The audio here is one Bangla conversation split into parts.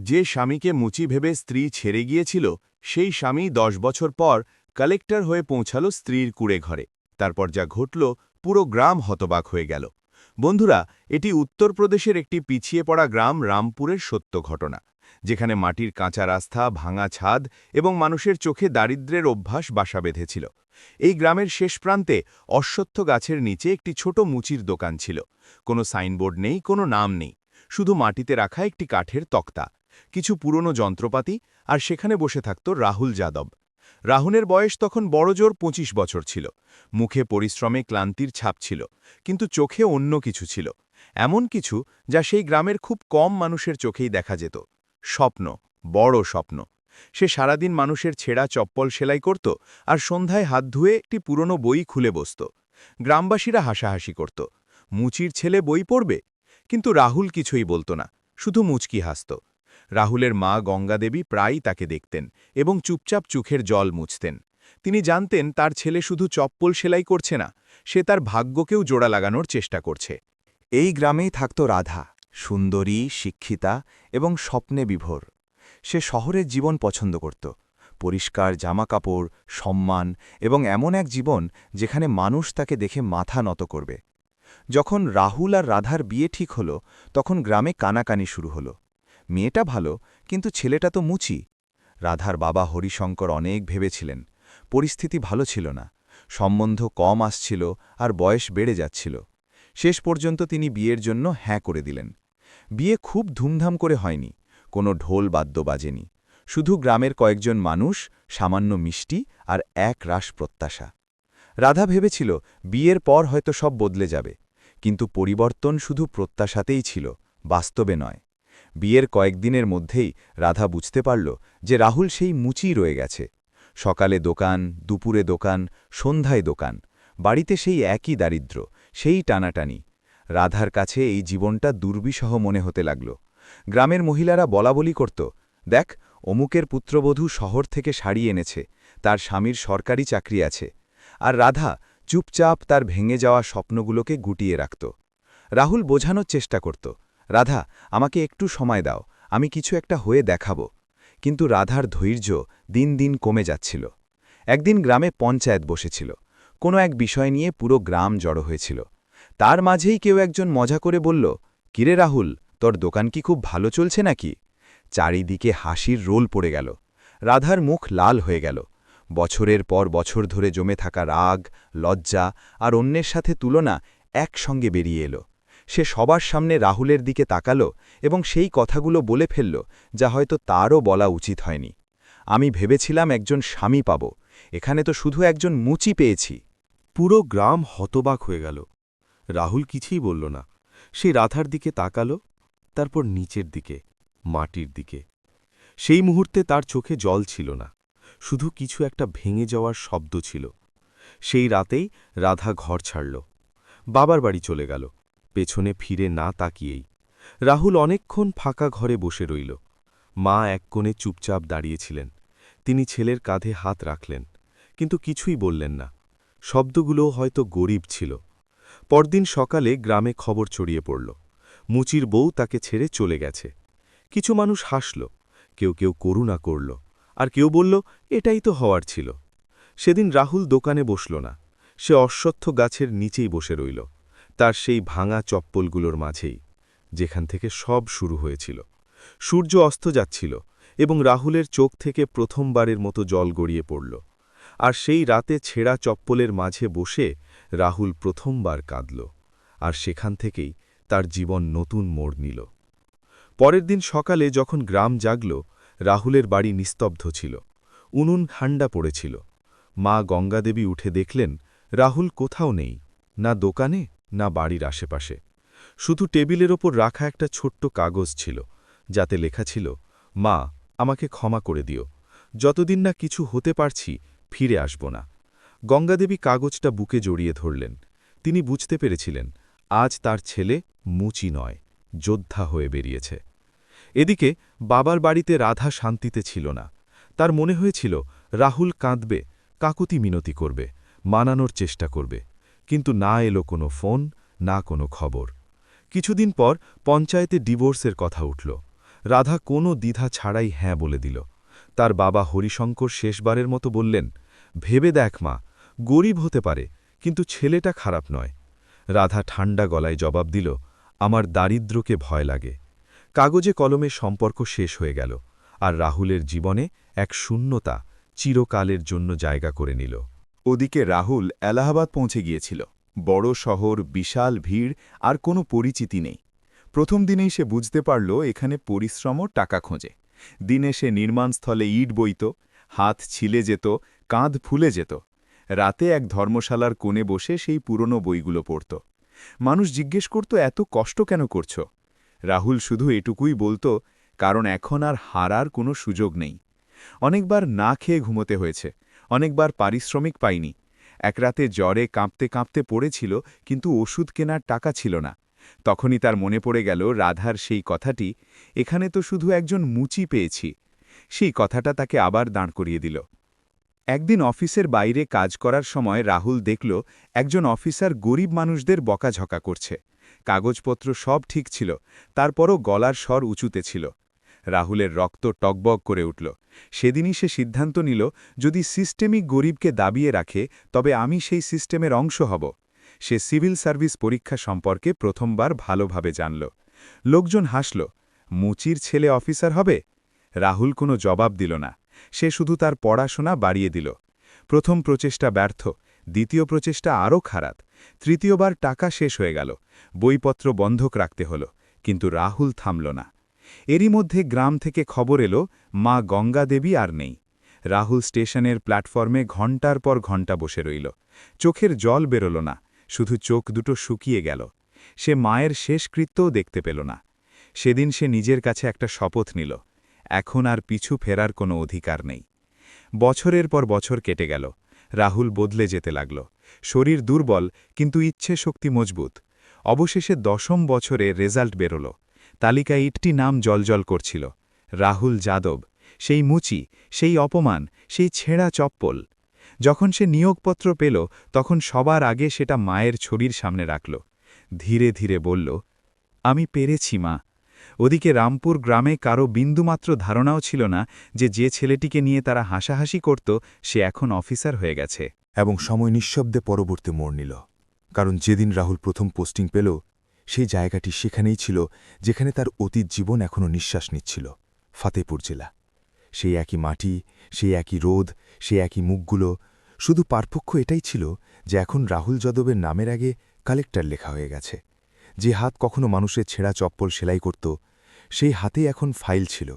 যে স্বামীকে মুচি ভেবে স্ত্রী ছেড়ে গিয়েছিল সেই স্বামী 10 বছর পর কালেক্টর হয়ে পৌঁছাল স্ত্রীর কুড়ে ঘরে। তারপর যা ঘটল পুরো গ্রাম হতবাক হয়ে গেল। বন্ধুরা, এটি উত্তরপ্রদেশের একটি পিছিয়ে পড়া গ্রাম রামপুরের সত্য ঘটনা, যেখানে মাটির কাঁচা রাস্তা, ভাঙা ছাদ এবং মানুষের চোখে দারিদ্র্যের অভ্যাস বাসা বেঁধেছিল। এই গ্রামের শেষ প্রান্তে অশ্বত্থ গাছের নিচে একটি ছোট মুচির দোকান ছিল। কোনো সাইনবোর্ড নেই, কোনো নাম নেই, শুধু মাটিতে রাখা একটি কাঠের তক্তা, কিছু পুরনো যন্ত্রপাতি, আর সেখানে বসে থাকত রাহুল যাদব। রাহুলের বয়স তখন বড়জোর 25 বছর ছিল। মুখে পরিশ্রমে ক্লান্তির ছাপ ছিল, কিন্তু চোখে অন্য কিছু ছিল, এমন কিছু যা সেই গ্রামের খুব কম মানুষের চোখেই দেখা যেত। স্বপ্ন, বড় স্বপ্ন। সে সারাদিন মানুষের ছেঁড়া চপ্পল সেলাই করত আর সন্ধ্যায় হাত ধুয়ে একটি পুরনো বই খুলে বসত। গ্রামবাসীরা হাসাহাসি করত, মুচির ছেলে বই পড়বে। কিন্তু রাহুল কিছুই বলত না, শুধু মুচকি হাসত। রাহুলের মা গঙ্গাদেবী প্রায়ই তাকে দেখতেন এবং চুপচাপ চোখের জল মুছতেন। তিনি জানতেন তার ছেলে শুধু চপ্পল সেলাই করছে না, সে তার ভাগ্যকেও জোড়া লাগানোর চেষ্টা করছে। এই গ্রামেই থাকত রাধা, সুন্দরী, শিক্ষিতা এবং স্বপ্নে বিভোর। সে শহরের জীবন পছন্দ করত, পরিষ্কার জামাকাপড়, সম্মান এবং এমন এক জীবন যেখানে মানুষ তাকে দেখে মাথা নত করবে। যখন রাহুল আর রাধার বিয়ে ঠিক হল, তখন গ্রামে কানাকানি শুরু হল। মেয়েটা ভালো, কিন্তু ছেলেটা তো মুচি। রাধার বাবা হরিশঙ্কর অনেক ভেবেছিলেন, পরিস্থিতি ভালো ছিল না, সম্বন্ধ কম আসছিল আর বয়স বেড়ে যাচ্ছিল। শেষ পর্যন্ত তিনি বিয়ের জন্য হ্যাঁ করে দিলেন। বিয়ে খুব ধুমধাম করে হয়নি, কোনো ঢোল বাদ্য বাজেনি, শুধু গ্রামের কয়েকজন মানুষ, সামান্য মিষ্টি আর এক রাশ প্রত্যাশা। রাধা ভেবেছিল বিয়ের পর হয়তো সব বদলে যাবে, কিন্তু পরিবর্তন শুধু প্রত্যাশাতেই ছিল, বাস্তবে নয়। বিয়ের কয়েকদিনের মধ্যেই রাধা বুঝতে পারল যে রাহুল সেই মুচিই রয়ে গেছে। সকালে দোকান, দুপুরে দোকান, সন্ধ্যায় দোকান, বাড়িতে সেই একই দারিদ্র্য, সেই টানাটানি। রাধার কাছে এই জীবনটা দুর্বিষহ মনে হতে লাগল। গ্রামের মহিলারা বলাবলি করত, দেখ, অমুকের পুত্রবধূ শহর থেকে শাড়ি এনেছে, তার স্বামীর সরকারি চাকরি আছে। আর রাধা চুপচাপ তার ভেঙে যাওয়া স্বপ্নগুলোকে গুটিয়ে রাখত। রাহুল বোঝানোর চেষ্টা করত, রাধা, আমাকে একটু সময় দাও, আমি কিছু একটা হয়ে দেখাব। কিন্তু রাধার ধৈর্য দিন দিন কমে যাচ্ছিল। একদিন গ্রামে পঞ্চায়েত বসেছিল, কোনো এক বিষয় নিয়ে পুরো গ্রাম জড়ো হয়েছিল। তার মাঝেই কেউ একজন মজা করে বলল, কিরে রাহুল, তোর দোকান কি খুব ভালো চলছে নাকি? চারিদিকে হাসির রোল পড়ে গেল। রাধার মুখ লাল হয়ে গেল। বছরের পর বছর ধরে জমে থাকা রাগ, লজ্জা আর অন্যের সাথে তুলনা একসঙ্গে বেরিয়ে এলো। সে সবার সামনে রাহুলের দিকে তাকালো এবং সেই কথাগুলো বলে ফেলল যা হয়তো তারও বলা উচিত হয়নি। আমি ভেবেছিলাম একজন স্বামী পাব, এখানে তো শুধু একজন মুচি পেয়েছি। পুরো গ্রাম হতবাক হয়ে গেল। রাহুল কিছুই বলল না। সে রাধার দিকে তাকালো, তারপর নিচের দিকে, মাটির দিকে। সেই মুহূর্তে তার চোখে জল ছিল না, শুধু কিছু একটা ভেঙে যাওয়ার শব্দ ছিল। সেই রাতেই রাধা ঘর ছাড়ল, বাবার বাড়ি চলে গেল, পেছনে ফিরে না তাকিয়েই। রাহুল অনেকক্ষণ ফাঁকা ঘরে বসে রইল। মা এক কোণে চুপচাপ দাঁড়িয়েছিলেন। তিনি ছেলের কাঁধে হাত রাখলেন, কিন্তু কিছুই বললেন না। শব্দগুলোও হয়তো গরিব ছিল। পরদিন সকালে গ্রামে খবর ছড়িয়ে পড়ল, মুচির বউ তাকে ছেড়ে চলে গেছে। কিছু মানুষ হাসল, কেউ কেউ করুণা করল, আর কেউ বলল এটাই তো হওয়ার ছিল। সেদিন রাহুল দোকানে বসল না, সে অশ্বত্থ গাছের নিচেই বসে রইল, তার সেই ভাঙা চপ্পলগুলোর মাঝেই, যেখান থেকে সব শুরু হয়েছিল। সূর্য অস্ত যাচ্ছিল এবং রাহুলের চোখ থেকে প্রথমবারের মতো জল গড়িয়ে পড়ল। আর সেই রাতে ছেঁড়া চপ্পলের মাঝে বসে রাহুল প্রথমবার কাঁদল, আর সেখান থেকেই তার জীবন নতুন মোড় নিল। পরের দিন সকালে যখন গ্রাম জাগল, রাহুলের বাড়ি নিস্তব্ধ ছিল, উনুন ঠান্ডা পড়েছিল। মা গঙ্গাদেবী উঠে দেখলেন রাহুল কোথাও নেই, না দোকানে না বাড়ির আশেপাশে। শুধু টেবিলের ওপর রাখা একটা ছোট্ট কাগজ ছিল, যাতে লেখা ছিল, মা, আমাকে ক্ষমা করে দিও, যতদিন না কিছু হতে পারছি ফিরে আসব না। গঙ্গাদেবী কাগজটা বুকে জড়িয়ে ধরলেন। তিনি বুঝতে পেরেছিলেন আজ তার ছেলে মুচি নয়, যোদ্ধা হয়ে বেরিয়েছে। এদিকে বাবার বাড়িতে রাধা শান্তিতে ছিল না। তার মনে হয়েছিল রাহুল কাঁদবে, কাকুতি মিনতি করবে, মানানোর চেষ্টা করবে, কিন্তু না এলো কোনো ফোন, না কোনো খবর। কিছুদিন পর পঞ্চায়েতে ডিভোর্সের কথা উঠল। রাধা কোনো দ্বিধা ছাড়াই হ্যাঁ বলে দিল। তার বাবা হরিশঙ্কর শেষবারের মতো বললেন, ভেবে দেখ মা, গরিব হতে পারে, কিন্তু ছেলেটা খারাপ নয়। রাধা ঠান্ডা গলায় জবাব দিল, আমার দারিদ্র্যকে ভয় লাগে। কাগজে কলমে সম্পর্ক শেষ হয়ে গেল, আর রাহুলের জীবনে এক শূন্যতা চিরকালের জন্য জায়গা করে নিল। ওদিকে রাহুল এলাহাবাদ পৌঁছে গিয়েছিল। বড় শহর, বিশাল ভিড়, আর কোনো পরিচিতি নেই। প্রথম দিনেই সে বুঝতে পারল এখানে পরিশ্রমও টাকা খোঁজে। দিনে সে নির্মাণস্থলে ইট বইত, হাত ছিলে যেত, কাঁধ ফুলে যেত। রাতে এক ধর্মশালার কোণে বসে সেই পুরনো বইগুলো পড়ত। মানুষ জিজ্ঞেস করত, এত কষ্ট কেন করছ? রাহুল শুধু এটুকুই বলতো, কারণ এখন আর হারার কোনো সুযোগ নেই। অনেকবার না খেয়ে ঘুমোতে হয়েছে, অনেকবার পারিশ্রমিক পাইনি। এক রাতে জ্বরে কাঁপতে কাঁপতে পড়েছিল, কিন্তু ওষুধ কেনার টাকা ছিল না। তখনই তার মনে পড়ে গেল রাধার সেই কথাটি, এখানে তো শুধু একজন মুচি পেয়েছি। সেই কথাটা তাকে আবার দাঁড় করিয়ে দিল। একদিন অফিসের বাইরে কাজ করার সময় রাহুল দেখল একজন অফিসার গরিব মানুষদের বকাঝকা করছে। কাগজপত্র সব ঠিক ছিল, তারপরও গলার স্বর উঁচুতে ছিল। রাহুলের রক্ত টকবক করে উঠল। সেদিনই সে সিদ্ধান্ত নিল, যদি সিস্টেমিক গরিবকে দাবিয়ে রাখে, তবে আমি সেই সিস্টেমের অংশ হব। সে সিভিল সার্ভিস পরীক্ষা সম্পর্কে প্রথমবার ভালোভাবে জানল। লোকজন হাসল, মুচির ছেলে অফিসার হবে? রাহুল কোনো জবাব দিল না। সে শুধু তার পড়াশোনা বাড়িয়ে দিল। প্রথম প্রচেষ্টা ব্যর্থ, দ্বিতীয় প্রচেষ্টা আরও খারাপ, তৃতীয়বার টাকা শেষ হয়ে গেল, বইপত্র বন্ধক রাখতে হল, কিন্তু রাহুল থামল না। এরই মধ্যে গ্রাম থেকে খবর এলো, মা গঙ্গা দেবী আর নেই। রাহুল স্টেশনের প্ল্যাটফর্মে ঘণ্টার পর ঘণ্টা বসে রইল। চোখের জল বেরোল না, শুধু চোখ দুটো শুকিয়ে গেল। সে মায়ের শেষকৃত্যও দেখতে পেল না। সেদিন সে নিজের কাছে একটা শপথ নিল, এখন আর পিছু ফেরার কোনো অধিকার নেই। বছরের পর বছর কেটে গেল। রাহুল বদলে যেতে লাগল। শরীর দুর্বল, কিন্তু ইচ্ছে শক্তি মজবুত। অবশেষে 10ম বছরে রেজাল্ট বেরোল। তালিকায় 8টি নাম জলজল করছিল। রাহুল যাদব, সেই মুচি, সেই অপমান, সেই ছেঁড়া চপ্পল। যখন সে নিয়োগপত্র পেল, তখন সবার আগে সেটা মায়ের ছবির সামনে রাখল। ধীরে ধীরে বলল, আমি পেরেছি মা। ওদিকে রামপুর গ্রামে কারো বিন্দুমাত্র ধারণাও ছিল না যে ছেলেটিকে নিয়ে তারা হাসাহাসি করত, সে এখন অফিসার হয়ে গেছে। এবং সময় নিঃশব্দে পরবর্তী মোড় নিল। কারণ যেদিন রাহুল প্রথম পোস্টিং পেল, সেই জায়গাটি সেখানেই ছিল যেখানে তার অতীত জীবন এখনও নিঃশ্বাস নিচ্ছিল, ফাতেপুর জেলা। সেই একই মাটি, সেই একই রোদ, সেই একই মুখগুলো। শুধু পার্থক্য এটাই ছিল যে এখন রাহুল যাদবের নামের আগে কালেক্টর লেখা হয়ে গেছে। যে হাত কখনো মানুষের ছেঁড়া চপ্পল সেলাই করত, সেই হাতেই এখন ফাইল ছিল।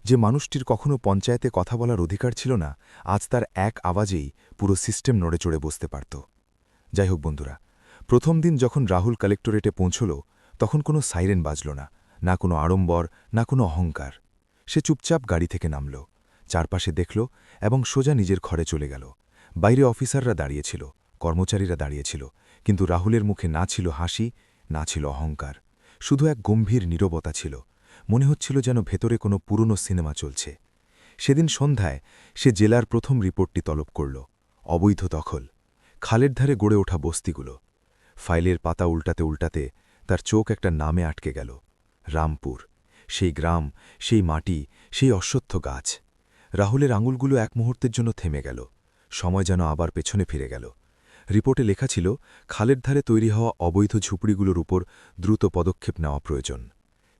যে মানুষটির কখনো পঞ্চায়েতে কথা বলার অধিকার ছিল না, আজ তার এক আওয়াজেই পুরো সিস্টেম নড়ে চড়ে বসতে পারত। যাই হোক বন্ধুরা, প্রথম দিন যখন রাহুল কালেক্টরেটে পৌঁছল, তখন কোনো সাইরেন বাজল না, না কোনো আড়ম্বর, না কোনো অহংকার। সে চুপচাপ গাড়ি থেকে নামল, চারপাশে দেখল এবং সোজা নিজের ঘরে চলে গেল। বাইরে অফিসাররা দাঁড়িয়েছিল, কর্মচারীরা দাঁড়িয়েছিল, কিন্তু রাহুলের মুখে না ছিল হাসি, না ছিল অহংকার, শুধু এক গম্ভীর নীরবতা ছিল। মনে হচ্ছিল যেন ভেতরে কোনো পুরনো সিনেমা চলছে। সেদিন সন্ধ্যায় সে জেলার প্রথম রিপোর্টটি তলব করল, অবৈধ দখল, খালের ধারে গড়ে ওঠা বস্তিগুলো। ফাইলের পাতা উল্টাতে উল্টাতে তার চোখ একটা নামে আটকে গেল, রামপুর। সেই গ্রাম, সেই মাটি, সেই অশ্বত্থ গাছ। রাহুলের আঙুলগুলো এক মুহূর্তের জন্য থেমে গেল, সময় যেন আবার পেছনে ফিরে গেল। রিপোর্টে লেখা ছিল, খালের ধারে তৈরি হওয়া অবৈধ ঝুপড়িগুলোর উপর দ্রুত পদক্ষেপ নেওয়া প্রয়োজন।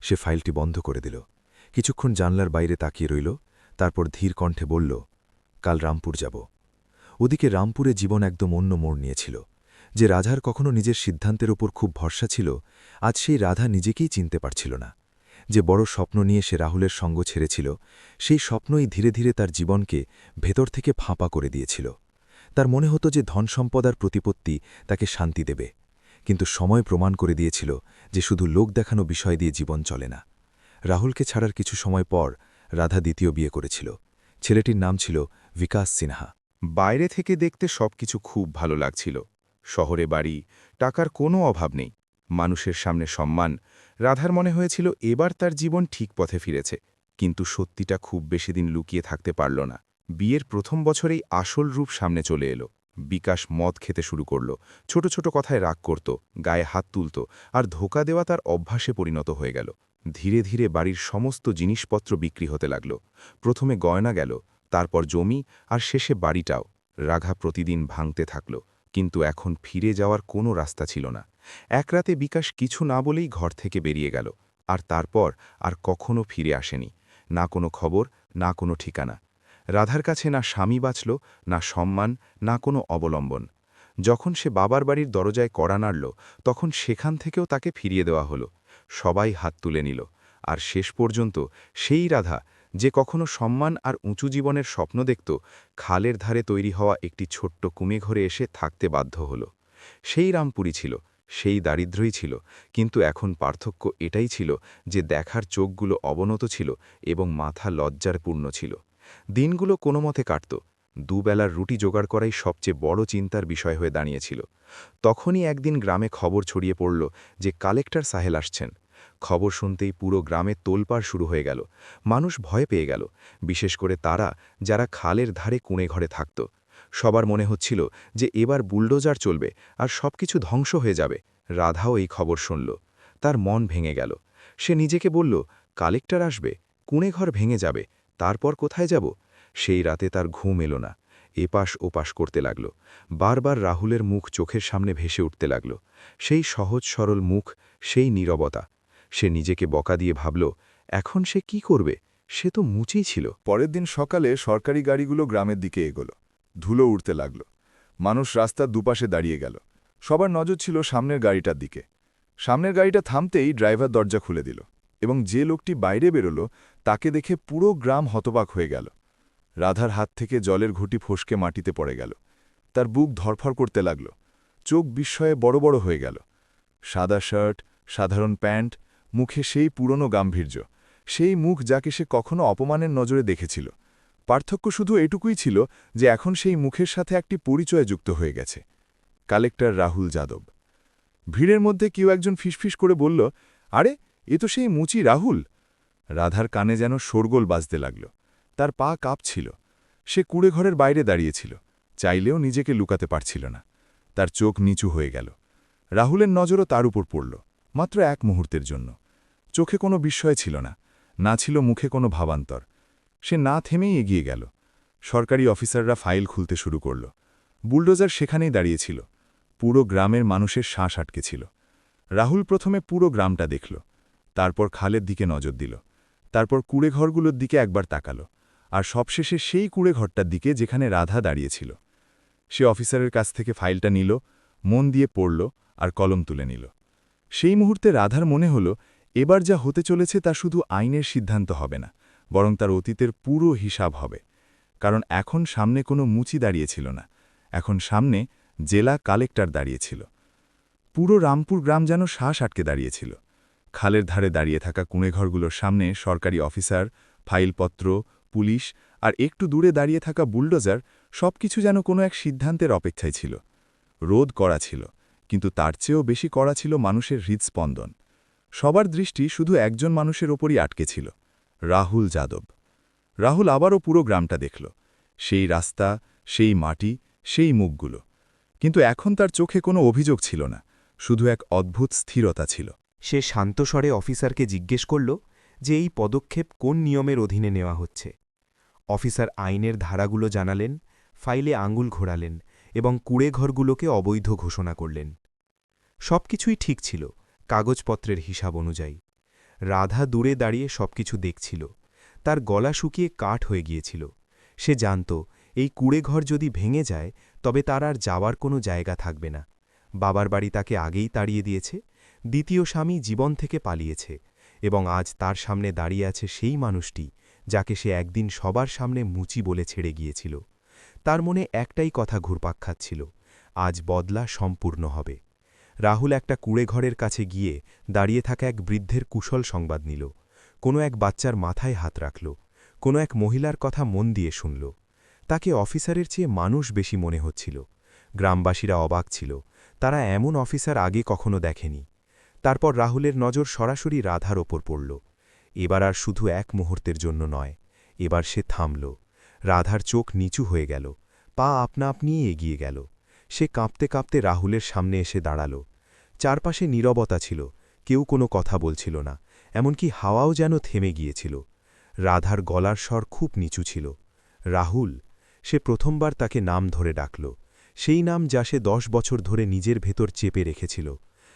সে ফাইলটি বন্ধ করে দিল, কিছুক্ষণ জানলার বাইরে তাকিয়ে রইল, তারপর ধীর কণ্ঠে বলল, কাল রামপুর যাব। ওদিকে রামপুরে জীবন একদম অন্য মোড় নিয়েছিল। যে রাধার কখনো নিজের সিদ্ধান্তের ওপর খুব ভরসা ছিল, আজ সেই রাধা নিজেকেই চিনতে পারছিল না। যে বড় স্বপ্ন নিয়ে সে রাহুলের সঙ্গ ছেড়েছিল, সেই স্বপ্নই ধীরে ধীরে তার জীবনকে ভেতর থেকে ফাঁপা করে দিয়েছিল। তার মনে হতো যে ধনসম্পদ আর প্রতিপত্তি তাকে শান্তি দেবে, কিন্তু সময় প্রমাণ করে দিয়েছিল যে শুধু লোক দেখানো বিষয় দিয়ে জীবন চলে না। রাহুলকে ছাড়ার কিছু সময় পর রাধা দ্বিতীয় বিয়ে করেছিল। ছেলেটির নাম ছিল বিকাশ সিনহা। বাইরে থেকে দেখতে সবকিছু খুব ভালো লাগছিল। শহরে বাড়ি, টাকার কোনো অভাব নেই, মানুষের সামনে সম্মান। রাধার মনে হয়েছিল এবার তার জীবন ঠিক পথে ফিরেছে। কিন্তু সত্যিটা খুব বেশি দিন লুকিয়ে থাকতে পারল না। বিয়ের প্রথম বছরেই আসল রূপ সামনে চলে এলো। বিকাশ মদ খেতে শুরু করল, ছোট ছোট কথায় রাগ করত, গায়ে হাত তুলত, আর ধোঁকা দেওয়া তার অভ্যাসে পরিণত হয়ে গেল। ধীরে ধীরে বাড়ির সমস্ত জিনিসপত্র বিক্রি হতে লাগল। প্রথমে গয়না গেল, তারপর জমি, আর শেষে বাড়িটাও। রাধা প্রতিদিন ভাঙতে থাকল, কিন্তু এখন ফিরে যাওয়ার কোনো রাস্তা ছিল না। এক রাতে বিকাশ কিছু না বলেই ঘর থেকে বেরিয়ে গেল, আর তারপর আর কখনো ফিরে আসেনি। না কোনো খবর, না কোনো ঠিকানা। রাধার কাছে না স্বামী বাঁচল, না সম্মান, না কোনো অবলম্বন। যখন সে বাবার বাড়ির দরজায় কড়া নাড়ল, তখন সেখান থেকেও তাকে ফিরিয়ে দেওয়া হলো। সবাই হাত তুলে নিল, আর শেষ পর্যন্ত সেই রাধা, যে কখনো সম্মান আর উঁচু জীবনের স্বপ্ন দেখত, খালের ধারে তৈরি হওয়া একটি ছোট্ট কুমেঘরে এসে থাকতে বাধ্য হল। সেই রামপুরি ছিল, সেই দারিদ্র্যই ছিল, কিন্তু এখন পার্থক্য এটাই ছিল যে দেখার চোখগুলো অবনত ছিল এবং মাথা লজ্জার পূর্ণ ছিল। দিনগুলো কোনো মতে কাটত। দুবেলার রুটি জোগাড় করাই সবচেয়ে বড় চিন্তার বিষয় হয়ে দাঁড়িয়েছিল। তখনই একদিন গ্রামে খবর ছড়িয়ে পড়ল যে কালেক্টর সাহেব আসছেন। খবর শুনতেই পুরো গ্রামে তোলপাড় শুরু হয়ে গেল। মানুষ ভয় পেয়ে গেল, বিশেষ করে তারা যারা খালের ধারে কুঁড়ে ঘরে থাকত। সবার মনে হচ্ছিল যে এবার বুলডোজার চলবে আর সবকিছু ধ্বংস হয়ে যাবে। রাধাও এই খবর শুনল। তার মন ভেঙে গেল। সে নিজেকে বলল, কালেক্টর আসবে, কুঁড়ে ঘর ভেঙে যাবে, তারপর কোথায় যাব? সেই রাতে তার ঘুম এলো না। এপাশ ওপাশ করতে লাগল। বারবার রাহুলের মুখ চোখের সামনে ভেসে উঠতে লাগল। সেই সহজ সরল মুখ, সেই নীরবতা। সে নিজেকে বকা দিয়ে ভাবল, এখন সে কি করবে? সে তো মুচেই ছিল। পরের দিন সকালে সরকারি গাড়িগুলো গ্রামের দিকে এগোল। ধুলো উড়তে লাগল। মানুষ রাস্তার দুপাশে দাঁড়িয়ে গেল। সবার নজর ছিল সামনের গাড়িটার দিকে। সামনের গাড়িটা থামতেই ড্রাইভার দরজা খুলে দিল, এবং যে লোকটি বাইরে বেরোল তাকে দেখে পুরো গ্রাম হতবাক হয়ে গেল। রাধার হাত থেকে জলের ঘুঁটি ফসকে মাটিতে পড়ে গেল। তার বুক ধরফর করতে লাগল। চোখ বিস্ময়ে বড় বড় হয়ে গেল। সাদা শার্ট, সাধারণ প্যান্ট, মুখে সেই পুরনো গাম্ভীর্য, সেই মুখ যাকে সে কখনো অপমানের নজরে দেখেছিল। পার্থক্য শুধু এটুকুই ছিল যে এখন সেই মুখের সাথে একটি পরিচয় যুক্ত হয়ে গেছে, কালেক্টর রাহুল যাদব। ভিড়ের মধ্যে কেউ একজন ফিসফিস করে বলল, আরে, এ তো সেই মুচি রাহুল। রাধার কানে যেন শোরগোল বাজতে লাগল। তার পা কাঁপছিল। সে কুঁড়েঘরের বাইরে দাঁড়িয়েছিল, চাইলেও নিজেকে লুকাতে পারছিল না। তার চোখ নিচু হয়ে গেল। রাহুলের নজরও তার উপর পড়ল, মাত্র এক মুহূর্তের জন্য। চোখে কোনো বিস্ময় ছিল না, না ছিল মুখে কোনো ভাবান্তর। সে না থেমেই এগিয়ে গেল। সরকারি অফিসাররা ফাইল খুলতে শুরু করল। বুলডোজার সেখানেই দাঁড়িয়েছিল। পুরো গ্রামের মানুষের শ্বাস আটকে ছিল। রাহুল প্রথমে পুরো গ্রামটা দেখল, তারপর খালের দিকে নজর দিল, তারপর কুঁড়েঘরগুলোর দিকে একবার তাকাল, আর সবশেষে সেই কুঁড়েঘরটার দিকে যেখানে রাধা দাঁড়িয়েছিল। সে অফিসারের কাছ থেকে ফাইলটা নিল, মন দিয়ে পড়ল, আর কলম তুলে নিল। সেই মুহূর্তে রাধার মনে হল, এবার যা হতে চলেছে তা শুধু আইনের সিদ্ধান্ত হবে না, বরং তার অতীতের পুরো হিসাব হবে। কারণ এখন সামনে কোনো মুচি দাঁড়িয়েছিল না, এখন সামনে জেলা কালেক্টর দাঁড়িয়েছিল। পুরো রামপুর গ্রাম যেন শ্বাস আটকে দাঁড়িয়েছিল। খালের ধারে দাঁড়িয়ে থাকা কুঁড়েঘরগুলোর সামনে সরকারি অফিসার, ফাইলপত্র, পুলিশ, আর একটু দূরে দাঁড়িয়ে থাকা বুলডোজার, সবকিছু যেন কোনো এক সিদ্ধান্তের অপেক্ষায় ছিল। রোদ কড়া ছিল, কিন্তু তার চেয়েও বেশি কড়া ছিল মানুষের হৃদস্পন্দন। সবার দৃষ্টি শুধু একজন মানুষের ওপরই আটকে ছিল, রাহুল যাদব। রাহুল আবারও পুরো গ্রামটা দেখল, সেই রাস্তা, সেই মাটি, সেই মুখগুলো। কিন্তু এখন তার চোখে কোনো অভিযোগ ছিল না, শুধু এক অদ্ভুত স্থিরতা ছিল। সে শান্ত স্বরে অফিসারকে জিজ্ঞেস করল যে এই পদক্ষেপ কোন নিয়মের অধীনে নেওয়া হচ্ছে। অফিসার আইনের ধারাগুলো জানালেন, ফাইলে আঙুল ঘোরালেন এবং কুঁড়েঘরগুলোকে অবৈধ ঘোষণা করলেন। সবকিছুই ঠিক ছিল, কাগজপত্রের হিসাব অনুযায়ী। রাধা দূরে দাঁড়িয়ে সবকিছু দেখছিল। তার গলা শুকিয়ে কাঠ হয়ে গিয়েছিল। সে জানত এই কুঁড়েঘর যদি ভেঙে যায় তবে তার আর যাওয়ার কোনো জায়গা থাকবে না। বাবার বাড়ি তাকে আগেই তাড়িয়ে দিয়েছে, দ্বিতীয় স্বামী জীবন থেকে পালিয়েছে, এবং আজ তার সামনে দাঁড়িয়ে আছে সেই মানুষটি যাকে সে একদিন সবার সামনে মুচি বলে ছেড়ে গিয়েছিল। তার মনে একটাই কথা ঘুরপাক খাচ্ছিল, আজ বদলা সম্পূর্ণ হবে। রাহুল একটা কুঁড়েঘরের কাছে গিয়ে দাঁড়িয়ে থাকা এক বৃদ্ধের কুশল সংবাদ নিল। কোনো এক বাচ্চার মাথায় হাত রাখল, কোনো এক মহিলার কথা মন দিয়ে শুনল। তাকে অফিসারের চেয়ে মানুষ বেশি মনে হচ্ছিল। গ্রামবাসীরা অবাক ছিল, তারা এমন অফিসার আগে কখনো দেখেনি। তারপর রাহুলের নজর সরাসরি রাধার ওপর পড়ল। এবার আর শুধু এক মুহূর্তের জন্য নয়, এবার সে থামল। রাধার চোখ নিচু হয়ে গেল, পা আপনা আপনিই এগিয়ে গেল। সে কাঁপতে কাঁপতে রাহুলের সামনে এসে দাঁড়াল। চারপাশে নীরবতা ছিল, কেউ কোনো কথা বলছিল না। এমনকি হাওয়াও যেন থেমে গিয়েছিল। রাধার গলার স্বর খুব নিচু ছিল। রাহুল। সে প্রথমবার তাকে নাম ধরে ডাকল, সেই নাম যা সে 10 বছর ধরে নিজের ভেতর চেপে রেখেছিল।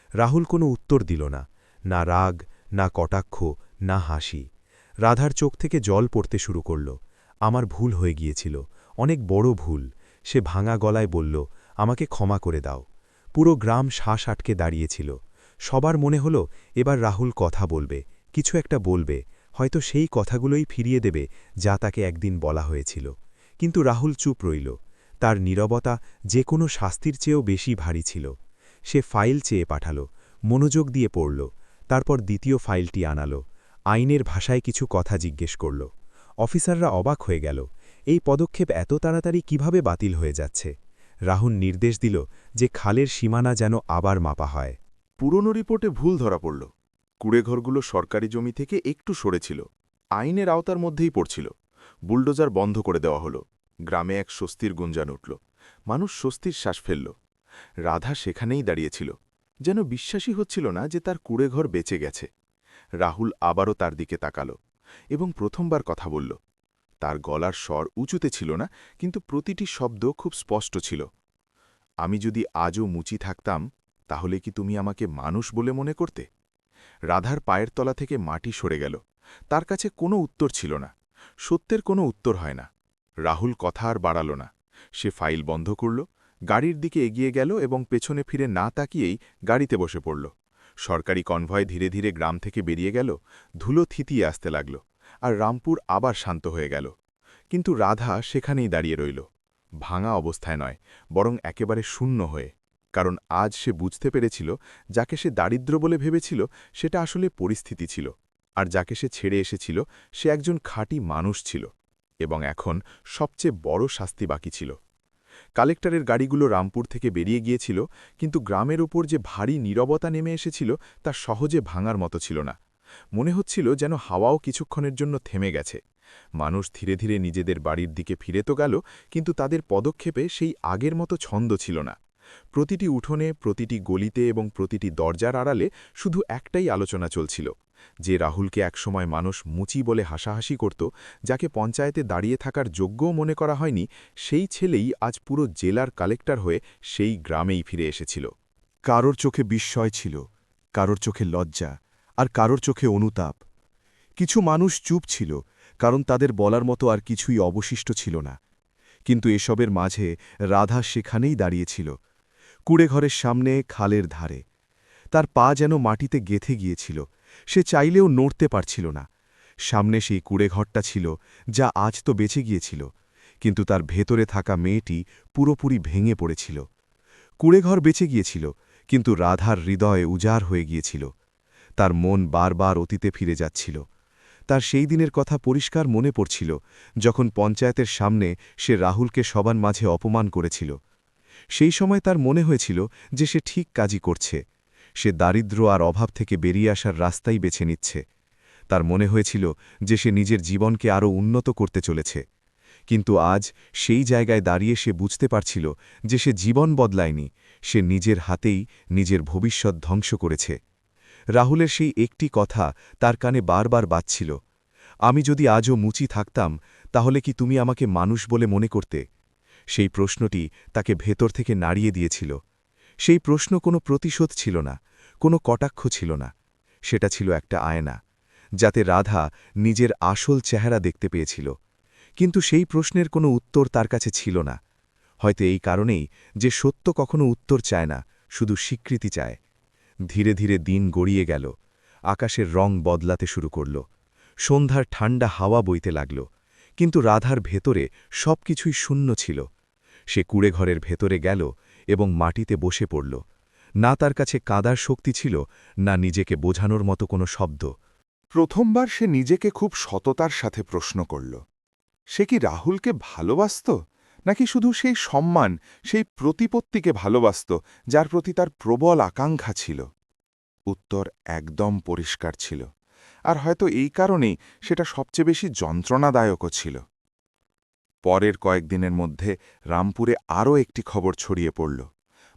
রাহুল কোনো উত্তর দিল না, না রাগ, না কটাক্ষ, না হাসি। রাধার চোখ থেকে জল পড়তে শুরু করল। আমার ভুল হয়ে গিয়েছিল, অনেক বড় ভুল। সে ভাঙা গলায় বলল, আমাকে ক্ষমা করে দাও। পুরো গ্রাম শ্বাস আটকে দাঁড়িয়েছিল। সবার মনে হল এবার রাহুল কথা বলবে, কিছু একটা বলবে, হয়তো সেই কথাগুলোই ফিরিয়ে দেবে যা তাকে একদিন বলা হয়েছিল। কিন্তু রাহুল চুপ রইল। তার নীরবতা যে কোনো শাস্তির চেয়েও বেশি ভারী ছিল। সে ফাইল চেয়ে পাঠাল, মনোযোগ দিয়ে পড়ল, তারপর দ্বিতীয় ফাইলটি আনাল, আইনের ভাষায় কিছু কথা জিজ্ঞেস করল। অফিসাররা অবাক হয়ে গেল, এই পদক্ষেপ এত তাড়াতাড়ি কিভাবে বাতিল হয়ে যাচ্ছে। রাহুল নির্দেশ দিল যে খালের সীমানা যেন আবার মাপা হয়। পুরনো রিপোর্টে ভুল ধরা পড়ল। কুড়েঘরগুলো সরকারি জমি থেকে একটু সরেছিল, আইনের আওতার মধ্যেই পড়ছিল। বুলডোজার বন্ধ করে দেওয়া হলো। গ্রামে এক স্বস্তির গুঞ্জন উঠল। মানুষ স্বস্তির শ্বাস ফেলল। রাধা সেখানেই দাঁড়িয়েছিল, যেন বিশ্বাসই হচ্ছিল না যে তার কুড়েঘর বেঁচে গেছে। রাহুল আবারও তার দিকে তাকাল এবং প্রথমবার কথা বলল। তার গলার স্বর উঁচুতে ছিল না, কিন্তু প্রতিটি শব্দ খুব স্পষ্ট ছিল। আমি যদি আজও মুচি থাকতাম, তাহলে কি তুমি আমাকে মানুষ বলে মনে করতে? রাধার পায়ের তলা থেকে মাটি সরে গেল। তার কাছে কোনো উত্তর ছিল না। সত্যের কোনো উত্তর হয় না। রাহুল কথা আর বাড়াল না। সে ফাইল বন্ধ করল, গাড়ির দিকে এগিয়ে গেল এবং পেছনে ফিরে না তাকিয়েই গাড়িতে বসে পড়ল। সরকারি কনভয় ধীরে ধীরে গ্রাম থেকে বেরিয়ে গেল, ধুলো থিতিয়ে আসতে লাগল, আর রামপুর আবার শান্ত হয়ে গেল। কিন্তু রাধা সেখানেই দাঁড়িয়ে রইল, ভাঙা অবস্থায় নয়, বরং একেবারে শূন্য হয়ে। কারণ আজ সে বুঝতে পেরেছিল, যাকে সে দারিদ্র বলে ভেবেছিল সেটা আসলে পরিস্থিতি ছিল, আর যাকে সে ছেড়ে এসেছিল সে একজন খাঁটি মানুষ ছিল। এবং এখন সবচেয়ে বড় শাস্তি বাকি ছিল। কালেক্টরের গাড়িগুলো রামপুর থেকে বেরিয়ে গিয়েছিল, কিন্তু গ্রামের ওপর যে ভারী নীরবতা নেমে এসেছিল তা সহজে ভাঙার মতো ছিল না। মনে হচ্ছিল যেন হাওয়াও কিছুক্ষণের জন্য থেমে গেছে। মানুষ ধীরে ধীরে নিজেদের বাড়ির দিকে ফিরে তো গেল, কিন্তু তাদের পদক্ষেপে সেই আগের মতো ছন্দ ছিল না। প্রতিটি উঠোনে, প্রতিটি গলিতে এবং প্রতিটি দরজার আড়ালে শুধু একটাই আলোচনা চলছিল, যে রাহুলকে একসময় মানুষ মুচি বলে হাসাহাসি করত, যাকে পঞ্চায়েতে দাঁড়িয়ে থাকার যোগ্যও মনে করা হয়নি, সেই ছেলেই আজ পুরো জেলার কালেক্টর হয়ে সেই গ্রামেই ফিরে এসেছিল। কারোর চোখে বিস্ময় ছিল, কারোর চোখে লজ্জা, আর কারোর চোখে অনুতাপ। কিছু মানুষ চুপ ছিল, কারণ তাদের বলার মতো আর কিছুই অবশিষ্ট ছিল না। কিন্তু এসবের মাঝে রাধা সেখানেই দাঁড়িয়েছিল, কুড়েঘরের সামনে, খালের ধারে। তার পা যেন মাটিতে গেঁথে গিয়েছিল, সে চাইলেও নড়তে পারছিল না। সামনে সেই কুড়েঘরটা ছিল, যা আজ তো বেঁচে গিয়েছিল, কিন্তু তার ভেতরে থাকা মেয়েটি পুরোপুরি ভেঙে পড়েছিল। কুড়েঘর বেঁচে গিয়েছিল, কিন্তু রাধার হৃদয়ে উজাড় হয়ে গিয়েছিল। তার মন বারবার অতীতে ফিরে যাচ্ছিল। তার সেই দিনের কথা পরিষ্কার মনে পড়ছিল, যখন পঞ্চায়েতের সামনে সে রাহুলকে সবার মাঝে অপমান করেছিল। সেই সময় তার মনে হয়েছিল যে সে ঠিক কাজই করছে। সে দারিদ্র্য আর অভাব থেকে বেরিয়ে আসার রাস্তাই বেছে নিচ্ছে। তার মনে হয়েছিল যে সে নিজের জীবনকে আরও উন্নত করতে চলেছে। কিন্তু আজ সেই জায়গায় দাঁড়িয়ে সে বুঝতে পারছিল যে সে জীবন বদলায়নি, সে নিজের হাতেই নিজের ভবিষ্যৎ ধ্বংস করেছে। রাহুলের সেই একটি কথা তার কানে বারবার বাজছিল, আমি যদি আজও মুচি থাকতাম, তাহলে কি তুমি আমাকে মানুষ বলে মনে করতে? সেই প্রশ্নটি তাকে ভেতর থেকে নাড়িয়ে দিয়েছিল। সেই প্রশ্ন কোনো প্রতিশোধ ছিল না, কোনো কটাক্ষ ছিল না। সেটা ছিল একটা আয়না, যাতে রাধা নিজের আসল চেহারা দেখতে পেয়েছিল। কিন্তু সেই প্রশ্নের কোনো উত্তর তার কাছে ছিল না। হয়তো এই কারণেই যে সত্য কখনো উত্তর চায় না, শুধু স্বীকৃতি চায়। ধীরে ধীরে দিন গড়িয়ে গেল, আকাশের রং বদলাতে শুরু করল, সন্ধ্যার ঠান্ডা হাওয়া বইতে লাগল। কিন্তু রাধার ভেতরে সবকিছুই শূন্য ছিল। সে কুড়েঘরের ভেতরে গেল এবং মাটিতে বসে পড়ল। না তার কাছে কাঁদার শক্তি ছিল, না নিজেকে বোঝানোর মতো কোনো শব্দ। প্রথমবার সে নিজেকে খুব সততার সাথে প্রশ্ন করল, সে কি রাহুলকে ভালোবাসত, নাকি শুধু সেই সম্মান, সেই প্রতিপত্তিকে ভালোবাসত যার প্রতি তার প্রবল আকাঙ্ক্ষা ছিল? উত্তর একদম পরিষ্কার ছিল, আর হয়তো এই কারণেই সেটা সবচেয়ে বেশি যন্ত্রণাদায়কও ছিল। পরের কয়েকদিনের মধ্যে রামপুরে আরও একটি খবর ছড়িয়ে পড়ল।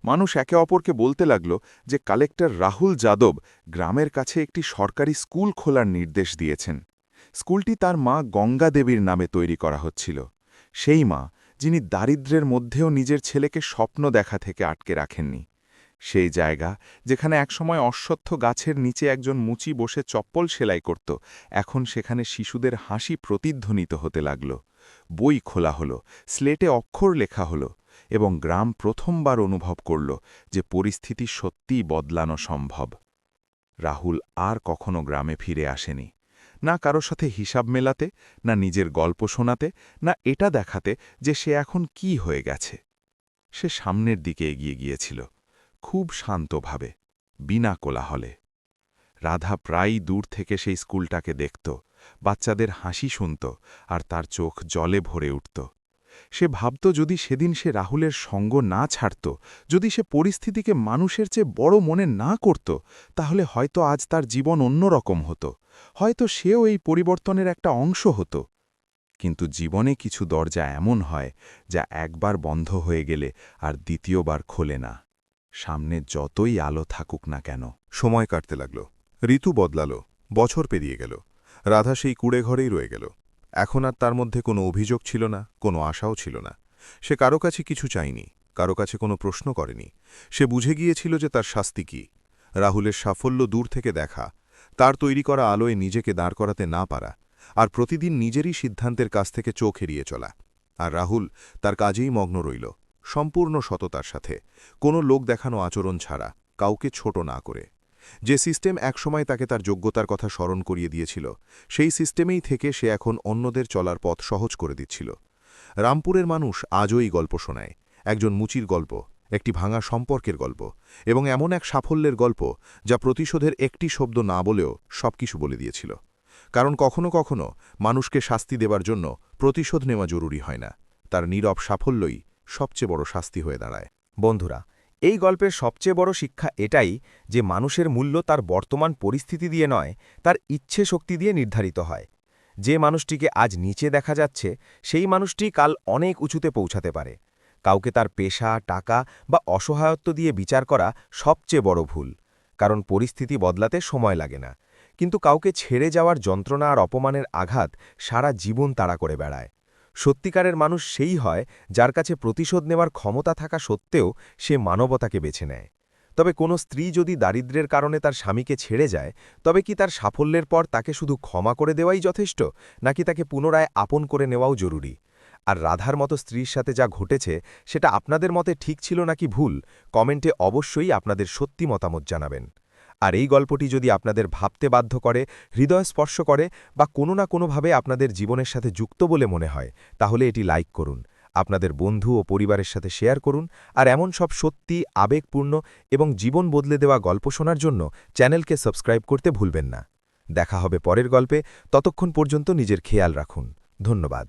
মানুষ একে অপরকে বলতে লাগল যে কালেক্টর রাহুল যাদব গ্রামের কাছে একটি সরকারি স্কুল খোলার নির্দেশ দিয়েছেন। স্কুলটি তার মা গঙ্গা দেবীর নামে তৈরি করা হচ্ছিল, সেই মা যিনি দারিদ্র্যের মধ্যেও নিজের ছেলেকে স্বপ্ন দেখা থেকে আটকে রাখেননি। সেই জায়গা যেখানে একসময় অশ্বত্থ গাছের নিচে একজন মুচি বসে চপ্পল সেলাই করত, এখন সেখানে শিশুদের হাসি প্রতিধ্বনিত হতে লাগল। বই খোলা হলো, স্লেটে অক্ষর লেখা হলো, এবং গ্রাম প্রথমবার অনুভব করল যে পরিস্থিতি সত্যিই বদলানো সম্ভব। রাহুল আর কখনো গ্রামে ফিরে আসেনি, না কারো সাথে হিসাব মেলাতে, না নিজের গল্প শোনাতে, না এটা দেখাতে যে সে এখন কি হয়ে গেছে। সে সামনের দিকে এগিয়ে গিয়েছিল, খুব শান্তভাবে, বিনা কোলাহলে। রাধা প্রায়ই দূর থেকে সেই স্কুলটাকে দেখত, বাচ্চাদের হাসি শুনত, আর তার চোখ জলে ভরে উঠত। সে ভাবত যদি সেদিন সে রাহুলের সঙ্গ না ছাড়ত, যদি সে পরিস্থিতিকে মানুষের চেয়ে বড় মনে না করত, তাহলে হয়তো আজ তার জীবন অন্যরকম হতো, হয়তো সেও এই পরিবর্তনের একটা অংশ হতো। কিন্তু জীবনে কিছু দরজা এমন হয় যা একবার বন্ধ হয়ে গেলে আর দ্বিতীয়বার খোলে না, সামনে যতই আলো থাকুক না কেন। সময় কাটতে লাগল, ঋতু বদলালো, বছর পেরিয়ে গেল। রাধা সেই কুঁড়েঘরেই রয়ে গেল। এখন আর তার মধ্যে কোনো অভিযোগ ছিল না, কোনো আশাও ছিল না। সে কারো কাছে কিছু চায়নি, কারো কাছে কোনো প্রশ্ন করেনি। সে বুঝে গিয়েছিল যে তার শাস্তি কি। রাহুলের সাফল্য দূর থেকে দেখা, তার তৈরি করা আলোয় নিজেকে দাঁড় করাতে না পারা, আর প্রতিদিন নিজেরই সিদ্ধান্তের কাছ থেকে চোখ এড়িয়ে চলা। আর রাহুল তার কাজেই মগ্ন রইল, সম্পূর্ণ সততার সাথে, কোনো লোক দেখানো আচরণ ছাড়া, কাউকে ছোট না করে। যে সিস্টেম একসময় তাকে তার যোগ্যতার কথা স্মরণ করিয়ে দিয়েছিল, সেই সিস্টেমেই থেকে সে এখন অন্যদের চলার পথ সহজ করে দিচ্ছিল। রামপুরের মানুষ আজও এই গল্প শোনায়, একজন মুচির গল্প, একটি ভাঙা সম্পর্কের গল্প, এবং এমন এক সাফল্যের গল্প যা প্রতিশোধের একটি শব্দ না বলেও সবকিছু বলে দিয়েছিল। কারণ কখনো কখনো মানুষকে শাস্তি দেবার জন্য প্রতিশোধ নেওয়া জরুরি হয় না, তার নীরব সাফল্যই সবচেয়ে বড় শাস্তি হয়ে দাঁড়ায়। বন্ধুরা, এই গল্পের সবচেয়ে বড় শিক্ষা এটাই যে মানুষের মূল্য তার বর্তমান পরিস্থিতি দিয়ে নয়, তার ইচ্ছে শক্তি দিয়ে নির্ধারিত হয়। যে মানুষটিকে আজ নিচে দেখা যাচ্ছে, সেই মানুষটি কাল অনেক উঁচুতে পৌঁছাতে পারে। কাউকে তার পেশা, টাকা বা অসহায়ত্ব দিয়ে বিচার করা সবচেয়ে বড় ভুল, কারণ পরিস্থিতি বদলাতে সময় লাগে না। কিন্তু কাউকে ছেড়ে যাওয়ার যন্ত্রণা আর অপমানের আঘাত সারা জীবন তাড়া করে বেড়ায়। সত্যিকারের মানুষ সেই হয় যার কাছে প্রতিশোধ নেওয়ার ক্ষমতা থাকা সত্ত্বেও সে মানবতাকে বেছে নেয়। তবে কোনো স্ত্রী যদি দারিদ্র্যের কারণে তার স্বামীকে ছেড়ে যায়, তবে কি তার সাফল্যের পর তাকে শুধু ক্ষমা করে দেওয়াই যথেষ্ট, নাকি তাকে পুনরায় আপন করে নেওয়াও জরুরি? আর রাধার মতো স্ত্রীর সাথে যা ঘটেছে, সেটা আপনাদের মতে ঠিক ছিল নাকি ভুল, কমেন্টে অবশ্যই আপনাদের সত্যি মতামত জানাবেন। আর এই গল্পটি যদি আপনাদের ভাবতে বাধ্য করে, হৃদয় স্পর্শ করে, বা কোনো না কোনোভাবে আপনাদের জীবনের সাথে যুক্ত বলে মনে হয়, তাহলে এটি লাইক করুন, আপনাদের বন্ধু ও পরিবারের সাথে শেয়ার করুন, আর এমন সব সত্যি, আবেগপূর্ণ এবং জীবন বদলে দেওয়া গল্প শোনার জন্য চ্যানেলকে সাবস্ক্রাইব করতে ভুলবেন না। দেখা হবে পরের গল্পে, ততক্ষণ পর্যন্ত নিজের খেয়াল রাখুন। ধন্যবাদ।